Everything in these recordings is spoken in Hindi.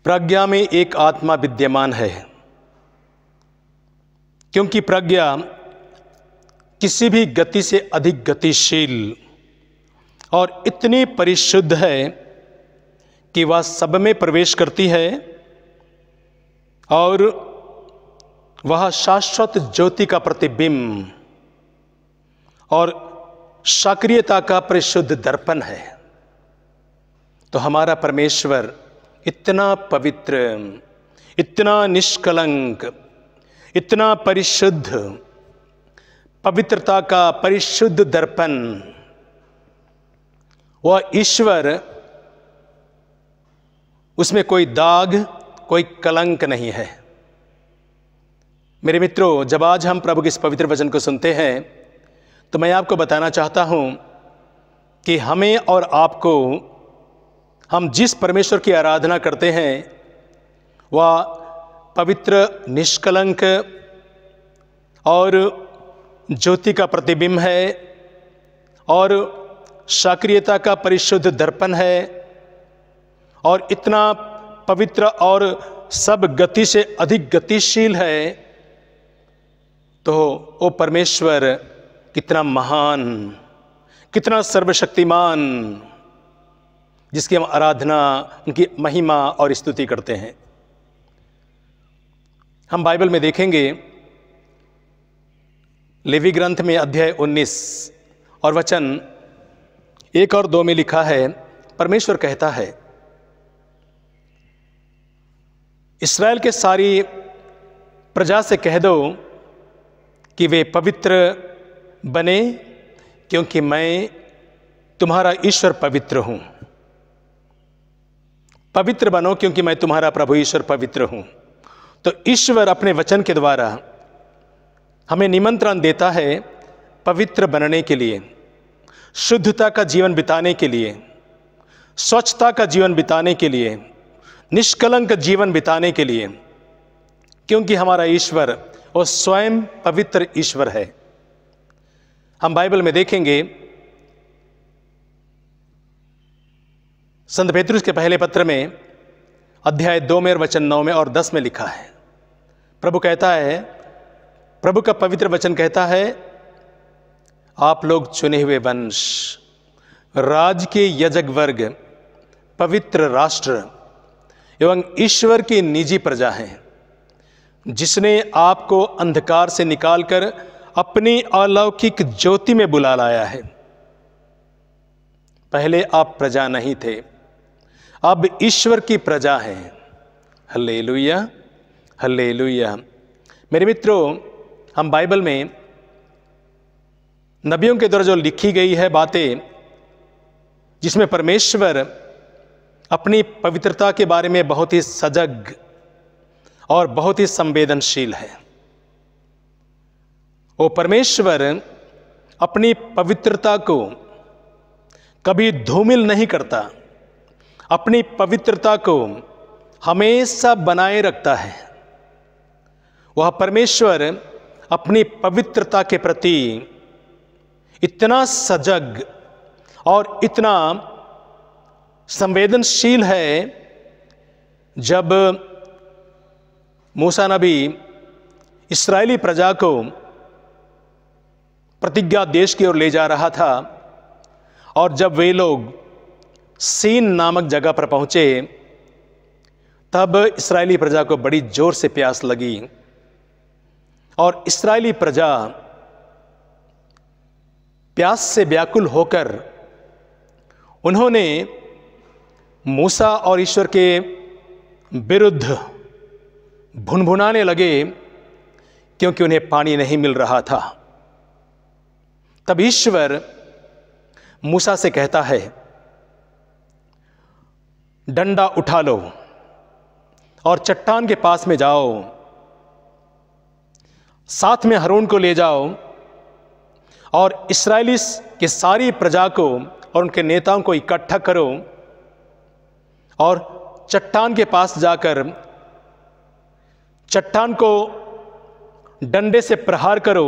प्रज्ञा में एक आत्मा विद्यमान है, क्योंकि प्रज्ञा किसी भी गति से अधिक गतिशील और इतनी परिशुद्ध है कि वह सब में प्रवेश करती है और वह शाश्वत ज्योति का प्रतिबिंब और सक्रियता का परिशुद्ध दर्पण है। तो हमारा परमेश्वर इतना पवित्र, इतना निष्कलंक, इतना परिशुद्ध, पवित्रता का परिशुद्ध दर्पण, वह ईश्वर, उसमें कोई दाग, कोई कलंक नहीं है। मेरे मित्रों, जब आज हम प्रभु के इस पवित्र वचन को सुनते हैं तो मैं आपको बताना चाहता हूं कि हमें और आपको, हम जिस परमेश्वर की आराधना करते हैं वह पवित्र, निष्कलंक और ज्योति का प्रतिबिंब है और सक्रियता का परिशुद्ध दर्पण है और इतना पवित्र और सब गति से अधिक गतिशील है। तो वो परमेश्वर कितना महान, कितना सर्वशक्तिमान, जिसकी हम आराधना, उनकी महिमा और स्तुति करते हैं। हम बाइबल में देखेंगे, लेवी ग्रंथ में अध्याय 19 और वचन 1 और 2 में लिखा है, परमेश्वर कहता है, इस्राएल के सारी प्रजा से कह दो कि वे पवित्र बने, क्योंकि मैं तुम्हारा ईश्वर पवित्र हूं। पवित्र बनो क्योंकि मैं तुम्हारा प्रभु ईश्वर पवित्र हूं। तो ईश्वर अपने वचन के द्वारा हमें निमंत्रण देता है पवित्र बनने के लिए, शुद्धता का जीवन बिताने के लिए, स्वच्छता का जीवन बिताने के लिए, निष्कलंक जीवन बिताने के लिए, क्योंकि हमारा ईश्वर वो स्वयं पवित्र ईश्वर है। हम बाइबल में देखेंगे, संत पेतरुस के पहले पत्र में अध्याय 2 में और वचन 9 में और 10 में लिखा है, प्रभु कहता है, प्रभु का पवित्र वचन कहता है, आप लोग चुने हुए वंश, राज के यजक वर्ग, पवित्र राष्ट्र एवं ईश्वर की निजी प्रजा हैं, जिसने आपको अंधकार से निकालकर अपनी अलौकिक ज्योति में बुला लाया है। पहले आप प्रजा नहीं थे, अब ईश्वर की प्रजा हैं। Hallelujah, hallelujah. मेरे मित्रों, हम बाइबल में नबियों के द्वारा जो लिखी गई है बातें, जिसमें परमेश्वर अपनी पवित्रता के बारे में बहुत ही सजग और बहुत ही संवेदनशील है। वो परमेश्वर अपनी पवित्रता को कभी धूमिल नहीं करता, अपनी पवित्रता को हमेशा बनाए रखता है। वह परमेश्वर अपनी पवित्रता के प्रति इतना सजग और इतना संवेदनशील है। जब मूसा नबी इस्राएली प्रजा को प्रतिज्ञा देश की ओर ले जा रहा था और जब वे लोग सीन नामक जगह पर पहुंचे, तब इस्राएली प्रजा को बड़ी जोर से प्यास लगी और इस्राएली प्रजा प्यास से व्याकुल होकर उन्होंने मूसा और ईश्वर के विरुद्ध भुनभुनाने लगे, क्योंकि उन्हें पानी नहीं मिल रहा था। तब ईश्वर मूसा से कहता है, डंडा उठा लो और चट्टान के पास में जाओ, साथ में हारून को ले जाओ और इस्राएली की सारी प्रजा को और उनके नेताओं को इकट्ठा करो और चट्टान के पास जाकर चट्टान को डंडे से प्रहार करो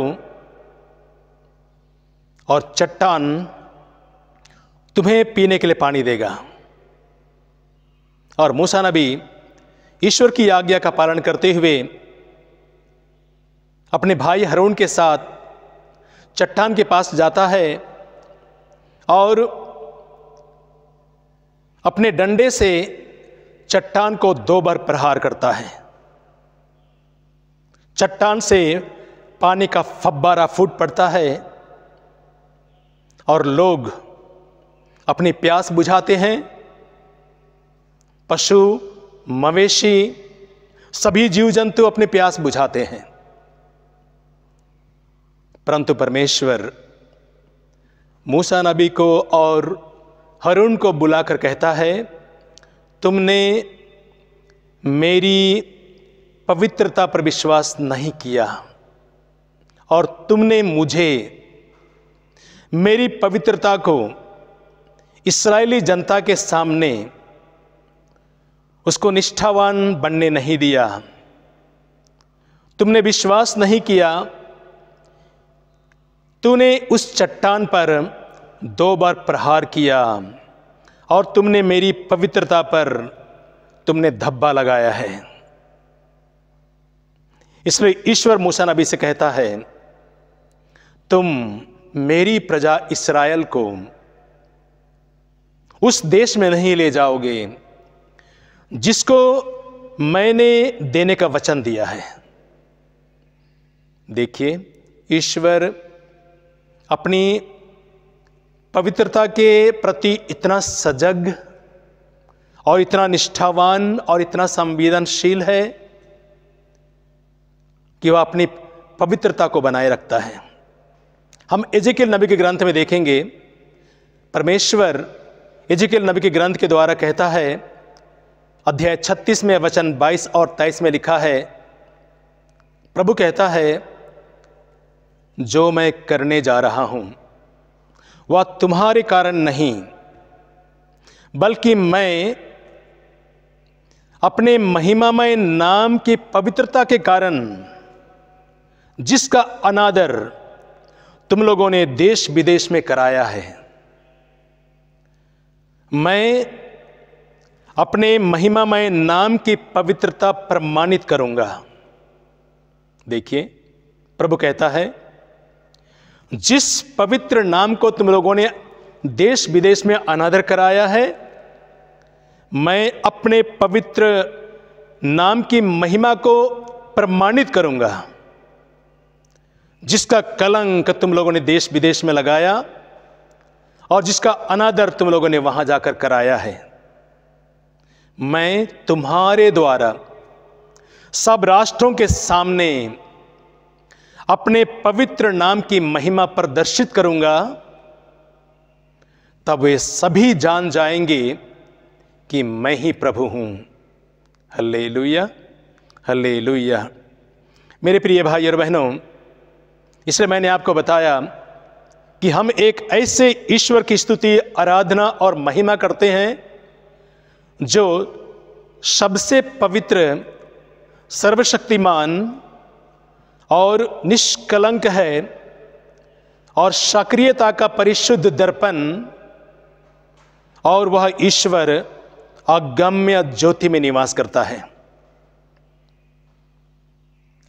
और चट्टान तुम्हें पीने के लिए पानी देगा। और मूसा नबी ईश्वर की आज्ञा का पालन करते हुए अपने भाई हारून के साथ चट्टान के पास जाता है और अपने डंडे से चट्टान को 2 बार प्रहार करता है। चट्टान से पानी का फव्वारा फूट पड़ता है और लोग अपनी प्यास बुझाते हैं। पशु, मवेशी, सभी जीव जंतु अपनी प्यास बुझाते हैं, परंतु परमेश्वर मूसा नबी को और हारून को बुलाकर कहता है, तुमने मेरी पवित्रता पर विश्वास नहीं किया और तुमने मुझे मेरी पवित्रता को इस्राएली जनता के सामने उसको निष्ठावान बनने नहीं दिया। तुमने विश्वास नहीं किया। तूने उस चट्टान पर 2 बार प्रहार किया और तुमने मेरी पवित्रता पर तुमने धब्बा लगाया है। इसलिए ईश्वर मूसा नबी से कहता है, तुम मेरी प्रजा इस्राएल को उस देश में नहीं ले जाओगे जिसको मैंने देने का वचन दिया है। देखिए, ईश्वर अपनी पवित्रता के प्रति इतना सजग और इतना निष्ठावान और इतना संवेदनशील है कि वह अपनी पवित्रता को बनाए रखता है। हम एजेकियल नबी के ग्रंथ में देखेंगे, परमेश्वर एजेकियल नबी के ग्रंथ के द्वारा कहता है, अध्याय 36 में वचन 22 और 23 में लिखा है, प्रभु कहता है, जो मैं करने जा रहा हूं वह तुम्हारे कारण नहीं, बल्कि मैं अपने महिमामय नाम की पवित्रता के कारण जिसका अनादर तुम लोगों ने देश विदेश में कराया है, मैं अपने महिमामय नाम की पवित्रता प्रमाणित करूंगा। देखिए, प्रभु कहता है, जिस पवित्र नाम को तुम लोगों ने देश विदेश में अनादर कराया है, मैं अपने पवित्र नाम की महिमा को प्रमाणित करूंगा। जिसका कलंक तुम लोगों ने देश विदेश में लगाया और जिसका अनादर तुम लोगों ने वहां जाकर कराया है, मैं तुम्हारे द्वारा सब राष्ट्रों के सामने अपने पवित्र नाम की महिमा प्रदर्शित करूंगा। तब वे सभी जान जाएंगे कि मैं ही प्रभु हूं। Hallelujah, hallelujah. मेरे प्रिय भाई और बहनों, इसलिए मैंने आपको बताया कि हम एक ऐसे ईश्वर की स्तुति, आराधना और महिमा करते हैं जो सबसे पवित्र, सर्वशक्तिमान और निष्कलंक है और सक्रियता का परिशुद्ध दर्पण, और वह ईश्वर अगम्य ज्योति में निवास करता है।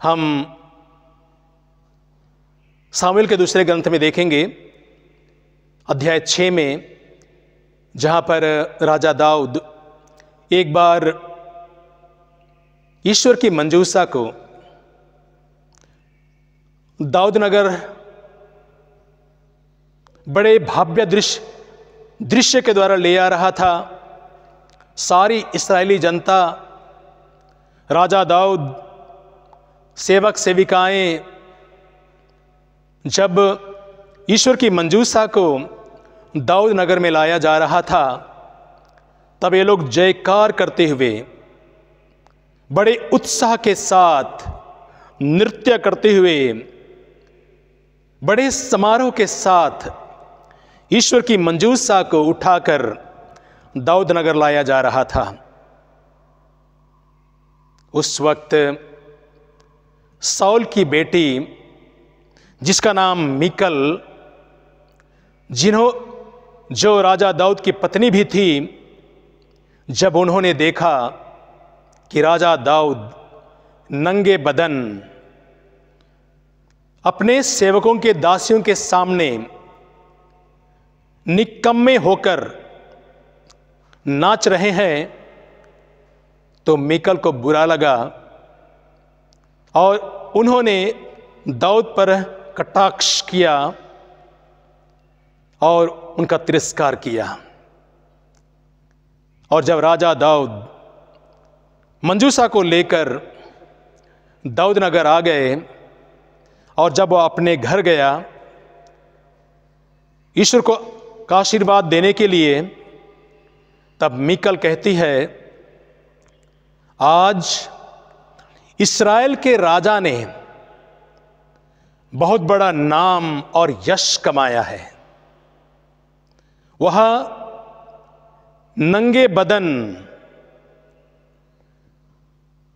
हम सामुएल के दूसरे ग्रंथ में देखेंगे, अध्याय 6 में, जहां पर राजा दाऊद एक बार ईश्वर की मंजूसा को दाऊद नगर बड़े भव्य दृश्य के द्वारा ले आ रहा था। सारी इस्राएली जनता, राजा दाऊद, सेवक सेविकाएं, जब ईश्वर की मंजूसा को दाऊद नगर में लाया जा रहा था, तब ये लोग जयकार करते हुए बड़े उत्साह के साथ नृत्य करते हुए, बड़े समारोह के साथ ईश्वर की मंजूसा को उठाकर दाऊद नगर लाया जा रहा था। उस वक्त साउल की बेटी, जिसका नाम मीकल, जो राजा दाऊद की पत्नी भी थी, जब उन्होंने देखा कि राजा दाऊद नंगे बदन अपने सेवकों के दासियों के सामने निकम्मे होकर नाच रहे हैं, तो मीकल को बुरा लगा और उन्होंने दाऊद पर कटाक्ष किया और उनका तिरस्कार किया। और जब राजा दाऊद मंजूसा को लेकर दाऊद नगर आ गए और जब वो अपने घर गया ईश्वर को का आशीर्वाद देने के लिए, तब मीकल कहती है, आज इस्राएल के राजा ने बहुत बड़ा नाम और यश कमाया है। वह नंगे बदन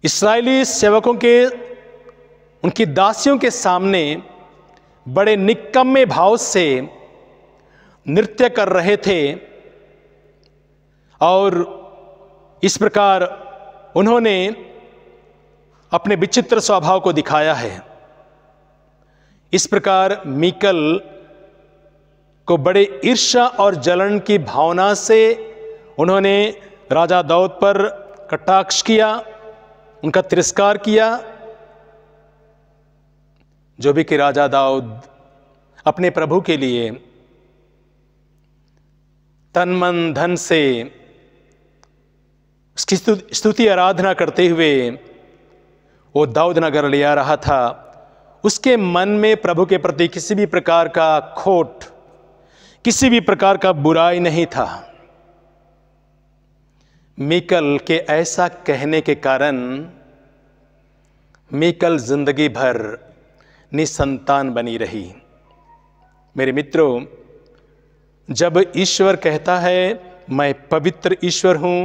इस्राएली सेवकों के, उनकी दासियों के सामने बड़े निकम्मे भाव से नृत्य कर रहे थे और इस प्रकार उन्होंने अपने विचित्र स्वभाव को दिखाया है। इस प्रकार मीकल को बड़े ईर्ष्या और जलन की भावना से उन्होंने राजा दाऊद पर कटाक्ष किया, उनका तिरस्कार किया। जो भी कि राजा दाऊद अपने प्रभु के लिए तन मन धन से उसकी स्तुति आराधना करते हुए वो दाऊद नगर ले आ रहा था, उसके मन में प्रभु के प्रति किसी भी प्रकार का खोट, किसी भी प्रकार का बुराई नहीं था। मीकल के ऐसा कहने के कारण मीकल जिंदगी भर निसंतान बनी रही। मेरे मित्रों, जब ईश्वर कहता है मैं पवित्र ईश्वर हूं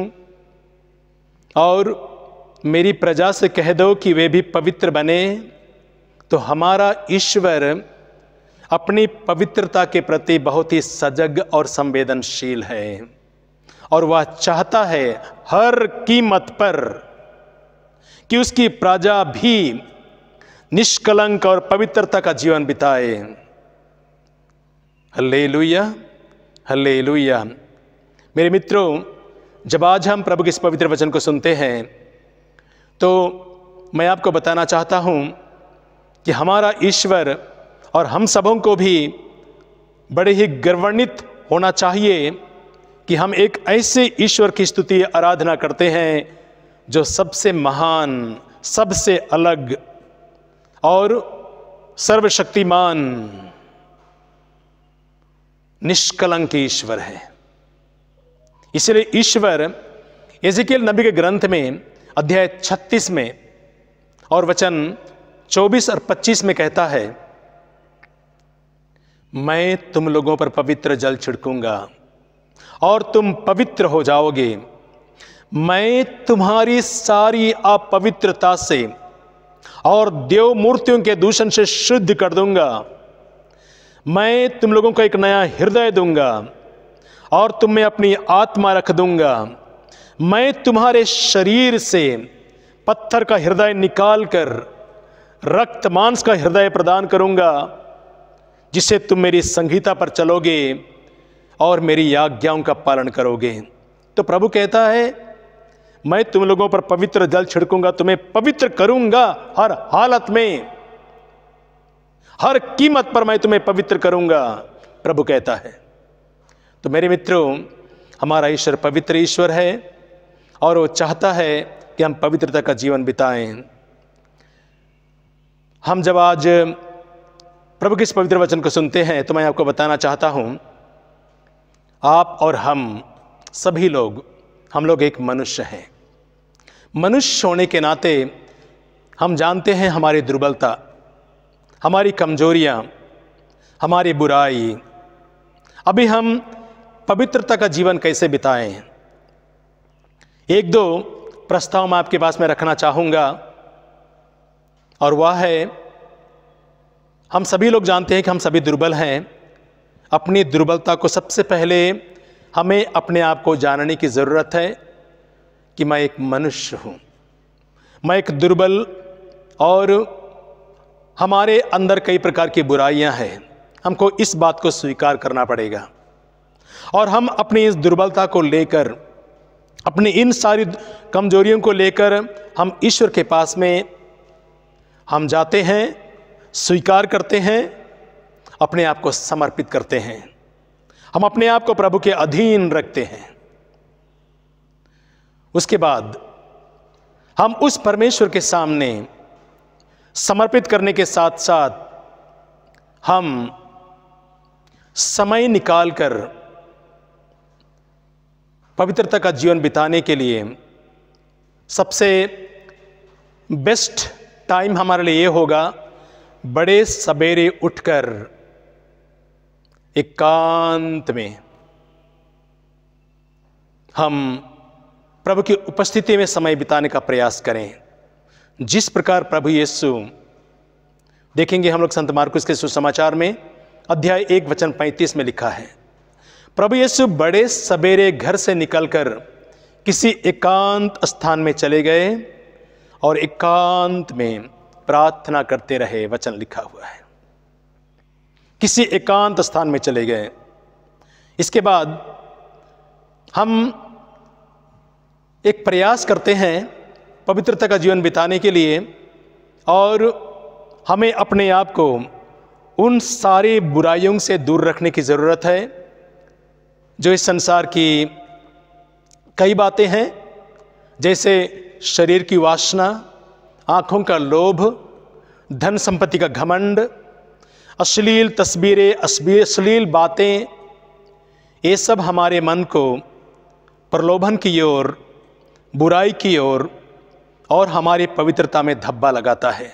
और मेरी प्रजा से कह दो कि वे भी पवित्र बने, तो हमारा ईश्वर अपनी पवित्रता के प्रति बहुत ही सजग और संवेदनशील है और वह चाहता है हर कीमत पर कि उसकी प्रजा भी निष्कलंक और पवित्रता का जीवन बिताए। Hallelujah, hallelujah. मेरे मित्रों, जब आज हम प्रभु के इस पवित्र वचन को सुनते हैं तो मैं आपको बताना चाहता हूं कि हमारा ईश्वर और हम सबों को भी बड़े ही गर्वान्वित होना चाहिए कि हम एक ऐसे ईश्वर की स्तुति आराधना करते हैं जो सबसे महान, सबसे अलग और सर्वशक्तिमान निष्कलंक ईश्वर है। इसलिए ईश्वर एजेकियल नबी के ग्रंथ में अध्याय 36 में और वचन 24 और 25 में कहता है, मैं तुम लोगों पर पवित्र जल छिड़कूंगा और तुम पवित्र हो जाओगे। मैं तुम्हारी सारी अपवित्रता से और देव मूर्तियों के दूषण से शुद्ध कर दूंगा। मैं तुम लोगों को एक नया हृदय दूंगा और तुम में अपनी आत्मा रख दूंगा। मैं तुम्हारे शरीर से पत्थर का हृदय निकालकर रक्त मांस का हृदय प्रदान करूंगा, जिससे तुम मेरी संहिता पर चलोगे और मेरी आज्ञाओं का पालन करोगे। तो प्रभु कहता है, मैं तुम लोगों पर पवित्र जल छिड़कूंगा, तुम्हें पवित्र करूंगा, हर हालत में, हर कीमत पर मैं तुम्हें पवित्र करूंगा, प्रभु कहता है। तो मेरे मित्रों, हमारा ईश्वर पवित्र ईश्वर है और वो चाहता है कि हम पवित्रता का जीवन बिताएं। हम जब आज प्रभु के इस पवित्र वचन को सुनते हैं तो मैं आपको बताना चाहता हूं, आप और हम सभी लोग, हम लोग एक मनुष्य हैं। मनुष्य होने के नाते हम जानते हैं हमारी दुर्बलता, हमारी कमजोरियां, हमारी बुराई। अभी हम पवित्रता का जीवन कैसे बिताएं? एक दो प्रस्ताव मैं आपके पास में रखना चाहूँगा और वह है, हम सभी लोग जानते हैं कि हम सभी दुर्बल हैं। अपनी दुर्बलता को सबसे पहले हमें अपने आप को जानने की ज़रूरत है कि मैं एक मनुष्य हूँ। मैं एक दुर्बल और हमारे अंदर कई प्रकार की बुराइयां हैं। हमको इस बात को स्वीकार करना पड़ेगा और हम अपनी इस दुर्बलता को लेकर, अपनी इन सारी कमजोरियों को लेकर हम ईश्वर के पास में हम जाते हैं, स्वीकार करते हैं, अपने आप को समर्पित करते हैं, हम अपने आप को प्रभु के अधीन रखते हैं। उसके बाद हम उस परमेश्वर के सामने समर्पित करने के साथ साथ हम समय निकालकर पवित्रता का जीवन बिताने के लिए सबसे बेस्ट टाइम हमारे लिए ये होगा, बड़े सवेरे उठकर एकांत में हम प्रभु की उपस्थिति में समय बिताने का प्रयास करें। जिस प्रकार प्रभु यीशु, देखेंगे हम लोग संत मार्कुस के सुसमाचार में अध्याय 1 वचन 35 में लिखा है, प्रभु यीशु बड़े सवेरे घर से निकलकर किसी एकांत स्थान में चले गए और एकांत में प्रार्थना करते रहे। वचन लिखा हुआ है, किसी एकांत स्थान में चले गए। इसके बाद हम एक प्रयास करते हैं पवित्रता का जीवन बिताने के लिए और हमें अपने आप को उन सारी बुराइयों से दूर रखने की ज़रूरत है जो इस संसार की कई बातें हैं, जैसे शरीर की वासना, आँखों का लोभ, धन संपत्ति का घमंड, अश्लील तस्वीरें, अश्लील बातें। ये सब हमारे मन को प्रलोभन की ओर, बुराई की ओर और हमारी पवित्रता में धब्बा लगाता है।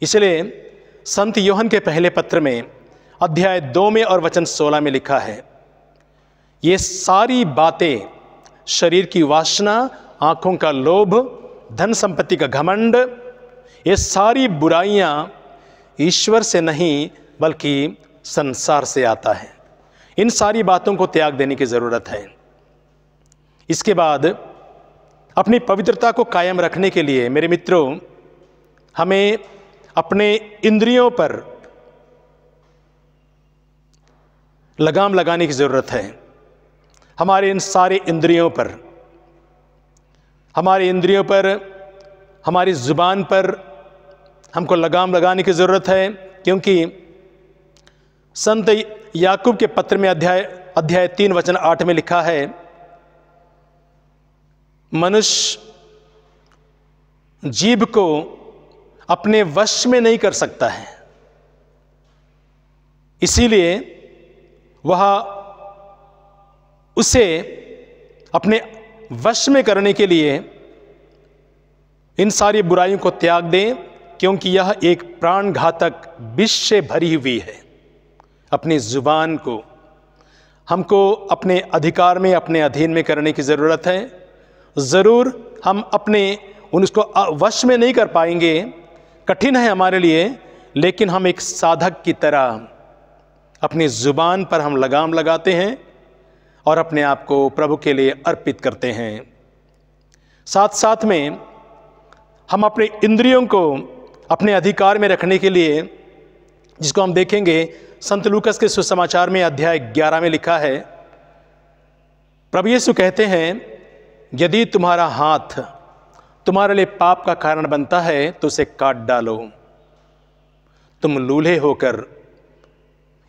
इसलिए संत यूहन्ना के पहले पत्र में अध्याय 2 में और वचन 16 में लिखा है, ये सारी बातें, शरीर की वासना, आँखों का लोभ, धन संपत्ति का घमंड, ये सारी बुराइयां ईश्वर से नहीं बल्कि संसार से आता है। इन सारी बातों को त्याग देने की ज़रूरत है। इसके बाद अपनी पवित्रता को कायम रखने के लिए मेरे मित्रों, हमें अपने इंद्रियों पर लगाम लगाने की ज़रूरत है। हमारे इन सारे इंद्रियों पर, हमारी ज़ुबान पर हमको लगाम लगाने की ज़रूरत है, क्योंकि संत याकूब के पत्र में अध्याय 3 वचन 8 में लिखा है, मनुष्य जीभ को अपने वश में नहीं कर सकता है, इसीलिए वह उसे अपने वश में करने के लिए इन सारी बुराइयों को त्याग दें, क्योंकि यह एक प्राणघातक विष से भरी हुई है। अपनी जुबान को हमको अपने अधिकार में, अपने अधीन में करने की ज़रूरत है। ज़रूर हम अपने उसको वश में नहीं कर पाएंगे, कठिन है हमारे लिए, लेकिन हम एक साधक की तरह अपनी ज़ुबान पर हम लगाम लगाते हैं और अपने आप को प्रभु के लिए अर्पित करते हैं। साथ साथ में हम अपने इंद्रियों को अपने अधिकार में रखने के लिए, जिसको हम देखेंगे संत लूकस के सुसमाचार में अध्याय 11 में लिखा है, प्रभु यीशु कहते हैं, यदि तुम्हारा हाथ तुम्हारे लिए पाप का कारण बनता है तो उसे काट डालो। तुम लूल्हे होकर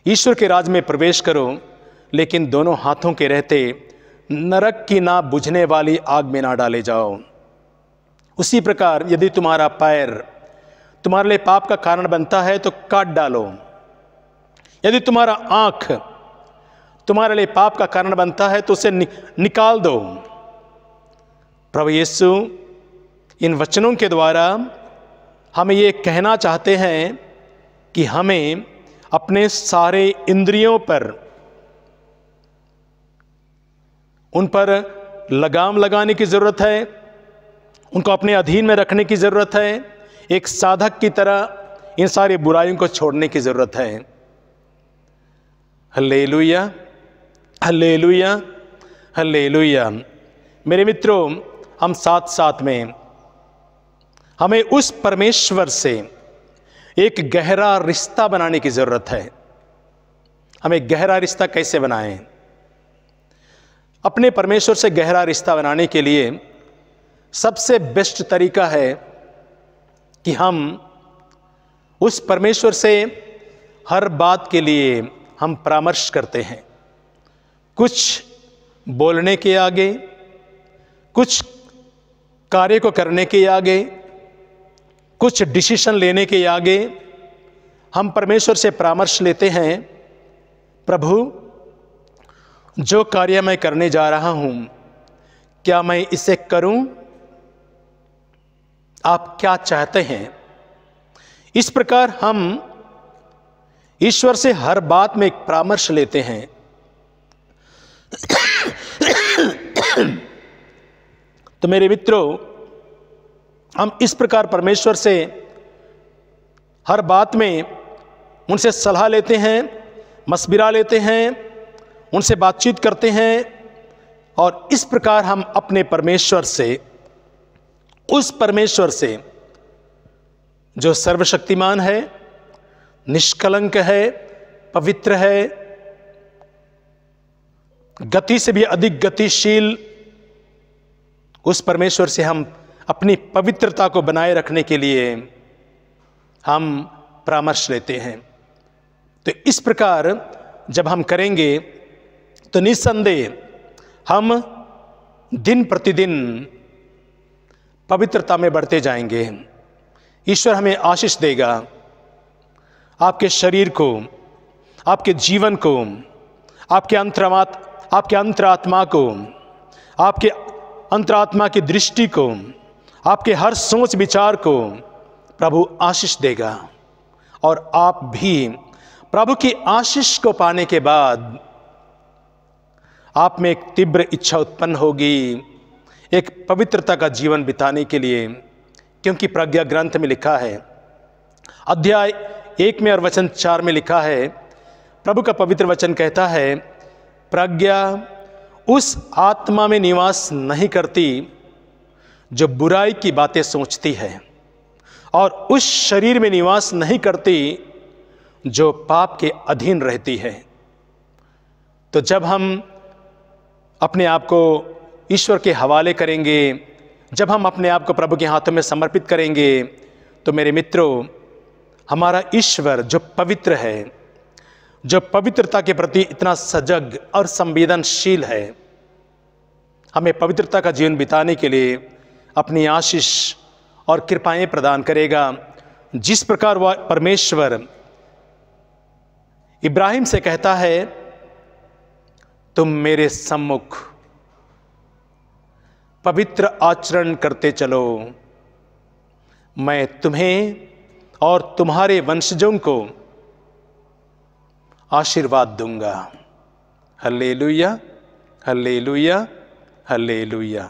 ईश्वर के राज में प्रवेश करो, लेकिन दोनों हाथों के रहते नरक की ना बुझने वाली आग में ना डाले जाओ। उसी प्रकार यदि तुम्हारा पैर तुम्हारे लिए पाप का कारण बनता है तो काट डालो। यदि तुम्हारा आँख तुम्हारे लिए पाप का कारण बनता है तो उसे निकाल दो। प्रभु यीशु इन वचनों के द्वारा हमें ये कहना चाहते हैं कि हमें अपने सारे इंद्रियों पर, उन पर लगाम लगाने की ज़रूरत है, उनको अपने अधीन में रखने की ज़रूरत है। एक साधक की तरह इन सारी बुराइयों को छोड़ने की ज़रूरत है। Hallelujah, hallelujah, hallelujah. मेरे मित्रों, हम साथ साथ में हमें उस परमेश्वर से एक गहरा रिश्ता बनाने की जरूरत है। हमें गहरा रिश्ता कैसे बनाएं? अपने परमेश्वर से गहरा रिश्ता बनाने के लिए सबसे बेस्ट तरीका है कि हम उस परमेश्वर से हर बात के लिए हम परामर्श करते हैं। कुछ बोलने के आगे, कुछ कार्य को करने के आगे, कुछ डिसीजन लेने के आगे हम परमेश्वर से परामर्श लेते हैं। प्रभु, जो कार्य मैं करने जा रहा हूं, क्या मैं इसे करूं? आप क्या चाहते हैं? इस प्रकार हम ईश्वर से हर बात में एक परामर्श लेते हैं। तो मेरे मित्रों, हम इस प्रकार परमेश्वर से हर बात में उनसे सलाह लेते हैं, मशविरा लेते हैं, उनसे बातचीत करते हैं और इस प्रकार हम अपने परमेश्वर से, उस परमेश्वर से जो सर्वशक्तिमान है, निष्कलंक है, पवित्र है, गति से भी अधिक गतिशील, उस परमेश्वर से हम अपनी पवित्रता को बनाए रखने के लिए हम परामर्श लेते हैं। तो इस प्रकार जब हम करेंगे तो निस्संदेह हम दिन प्रतिदिन पवित्रता में बढ़ते जाएंगे। ईश्वर हमें आशीष देगा। आपके शरीर को, आपके जीवन को, आपके अंतरात्मा को, आपके अंतरात्मा की दृष्टि को, आपके हर सोच विचार को प्रभु आशीष देगा। और आप भी प्रभु की आशीष को पाने के बाद आप में एक तीव्र इच्छा उत्पन्न होगी एक पवित्रता का जीवन बिताने के लिए। क्योंकि प्रज्ञा ग्रंथ में लिखा है, अध्याय 1 में और वचन 4 में लिखा है, प्रभु का पवित्र वचन कहता है, प्रज्ञा उस आत्मा में निवास नहीं करती जो बुराई की बातें सोचती है, और उस शरीर में निवास नहीं करती जो पाप के अधीन रहती है। तो जब हम अपने आप को ईश्वर के हवाले करेंगे, जब हम अपने आप को प्रभु के हाथों में समर्पित करेंगे, तो मेरे मित्रों, हमारा ईश्वर जो पवित्र है, जो पवित्रता के प्रति इतना सजग और संवेदनशील है, हमें पवित्रता का जीवन बिताने के लिए अपनी आशीष और कृपाएं प्रदान करेगा। जिस प्रकार वह परमेश्वर इब्राहिम से कहता है, तुम मेरे सम्मुख पवित्र आचरण करते चलो, मैं तुम्हें और तुम्हारे वंशजों को आशीर्वाद दूंगा। Hallelujah, hallelujah, hallelujah.